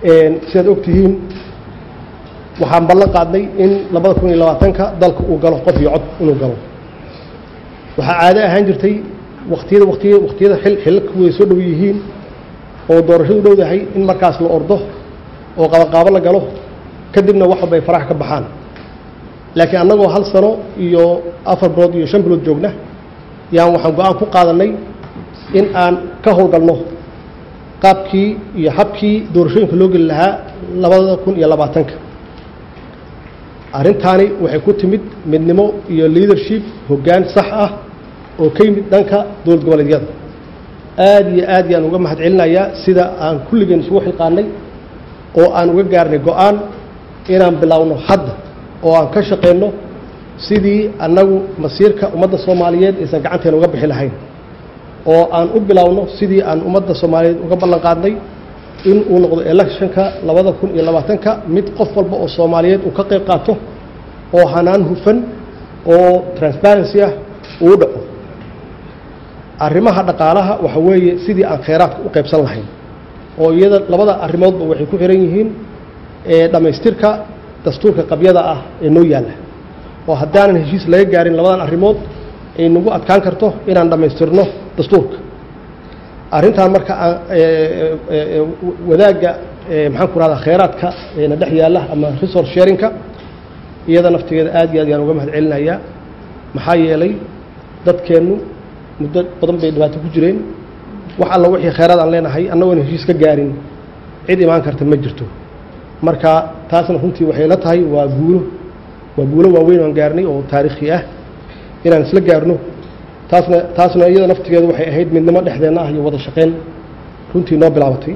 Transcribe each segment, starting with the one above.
sidaad ogtihiin waxaan ballan qaadnay in 2020ka dalka uu galo qof iyo cod inuu galo waxa caado ahaan jirtay waqtiyada xilka way soo dhow yihiin oo doorashadu dhowdahay in markaas la ordo oo qabanqaabo la galo kadibna wax bay farax ka baxaan laakiin annagoo hal sano iyo 4 bilood iyo 5 bilood joogna yaan waxaan go'aan ku qaadanay in aan ka howlgalno qaabkii iyo habkii doorashooyinka loo gali lahaa 2020ka arrintaani waxay ku timid midnimo iyo leadership hoggaan sax ah oo ka yimid dhanka dowlad goboleedyada aad iyo aad ayaan uga mahadcelinayaa sida aan kulligeen isugu xilqaanay oo aan uga gaarnay go'aan inaan bilowno hadda oo aan ka shaqeyno sidii annagu masiirka ummadda Soomaaliyeed aysan gacanteena uga bixi lahayn oo aan u bilowno sidii aan ummadda Soomaaliyeed uga ballan qaadnay in uu noqdo electionka 2020ka mid qof walba oo Soomaaliyeed uu ka qayb qaato oo hanaan hufan oo transparency ah uu dhaco arrimaha dhaqaalaha waxa weeye sidii aan kheyraadka u qaybsan lahayn oo iyada labada arrimoodba waxay ku xiran yihiin dhamaystirka dastuurka qabyada ah ee noo yaala oo haddaanan heshiis laga gaarin labadan arrimood ay nagu adkaan karto inaan dhamaystirno dastuurka arrintan marka wadaaga maxaan ku raahdaa kheyraadka ee dhex yaala ama resource sharingka iyada naftigeeda aad iyo aad ayaan uga mahadcelinayaa maxaa yeelay dadkeennu muddo badan bay dhibaato ku jireen wax alla wixii kheyraad aan leenahay annagoon heshiis ka gaarin cid imaan karta ma jirto marka taasna runtii waxay la tahay waa guulo waaweyn aan gaarnay oo taariikhi ah inaan isla gaarno taasna iyada naftigeedu waxay ahayd midnimo dhexdeena ah iyo wada shaqeyn runtii noo bilaabatay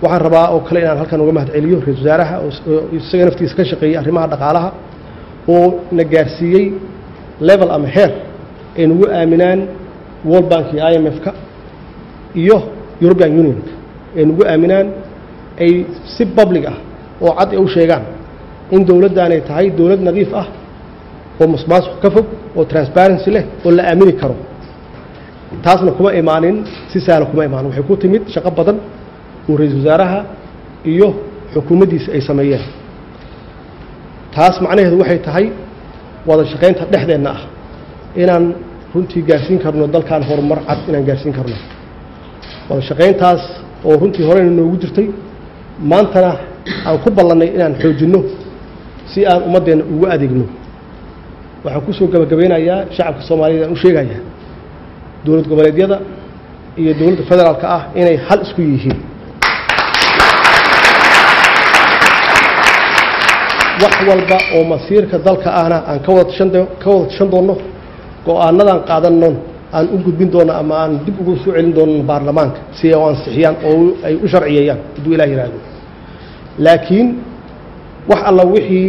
waxaan rabaa oo kale inaan halkan uga mahadceliyo ra'iisul wasaaraha oo isaga naftiisa ka shaqeeyay arrimaha dhaqaalaha oo na gaarsiiyey level ama heer ay nagu aaminaan World Bank iyo IMF-ka iyo European Union ay nagu aaminaan ay si public ah oo cad ay u sheegaan in dawladdan ay tahay dawlad nadiif ah oo musuqmaasuq ka fog oo transparency leh oo la aamini karo taasna kuma imaanin si sahal kuma imaanin waxay ku timid shaqo badan oo ra'iisul wasaaraha iyo xukuumaddiisa ay sameeyeen taas macnaheedu waxay tahay wada shaqeynta dhexdeena ah inaan runtii gaarsiin karno dalkan horumar cad inaan gaarsiin karno wada shaqeyntaas oo runtii horeyna noogu jirtay maantana aan ku ballanay inaan xoojinno si aan ummadeena ugu adeegno waxaan ku soo gabagabeynayaa shacabka Soomaaliyeed aan u sheegayaa dowlad goboleedyada iyo dowladda federaalka ah inay hal isku yihiin wax walba oo masiirka dalka ahna aan ka wada tashan doono go'aanadan qaadanno aan u gudbin doono ama aan dib ugu soo celin doono baarlamaanka si ay u ansixiyaan oo ay u sharciyeeyaan haduu Ilaahay yiraahdo laakiin wax alla wixii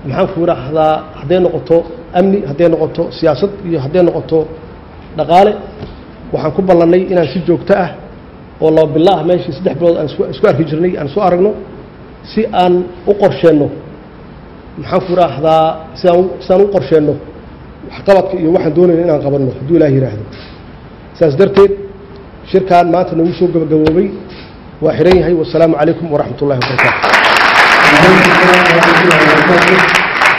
maxaan ku raahdaa haday noqoto amni haday noqoto siyaasad iyo haday noqoto dhaqaale waxaan ku ballanay inaan si joogto ah oo loo bilaah meeshii 3 bilood aan isku arki jirnay aan soo aragno si aan u qorsheeno maxaan ku raahdaa si aan u qorsheeno waxqabadka iyo waxaan doonaynaa inaan qabanno haduu Ilaahay yiraahdo saas darteed shirkaan maanta nagu soo gabagaboobay waa xiran yahay wassalaamu calaykum waraxmatullaahi wabarakaatuh